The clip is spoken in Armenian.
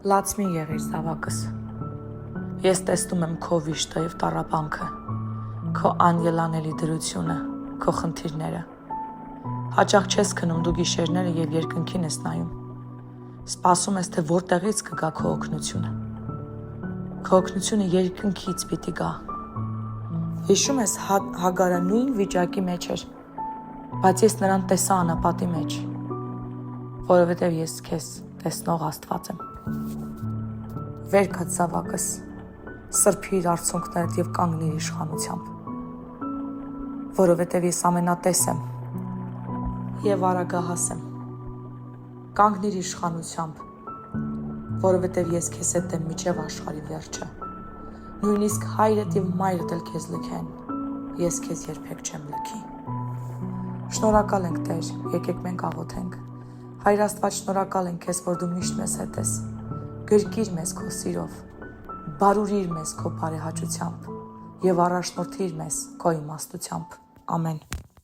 Լացմի եղիր զավակս, ես տեսնում եմ քո վիշտը և տառապանքը, քո անելանելի դրությունը, քո խնդիրները, հաճախ չես քնում դու գիշերները և երկնքին ես նայում, սպասում ես, թե որտեղից կգա քո օգնությունը, քո օգնությունը երկնքից պիտի գա, հիշում ես Հագարը նույն վիճակի մեջ էր, բայց ես նրան տեսա անապատի մեջ, որովհետև ես քեզ տեսնող Աստված եմ, վեր կաց զավակս, սրբիր արցունքներդ և կանգնիր իշխանությամբ, որովհետև ես ամենատես եմ և արագահաս եմ, կանգնիր իշխանությամբ, որովհետև ես քեզ հետ եմ մինչև աշխարհի վերջը, նույնիսկ հայրդ և մայրդ էլ քեզ լքեն, ես քեզ երբեք չեմ լքի։ Շնորհակալ ենք Տեր, եկեք մենք աղոթենք, Հայր Աստված, շնորհակալ ենք քեզ, որ դու միշտ մեզ հետ ես, գրկիր մեզ քո սիրով, բարուրիր մեզ քո բարեհաճությամբ և առաջնորդիր մեզ քո իմաստությամբ, ամեն։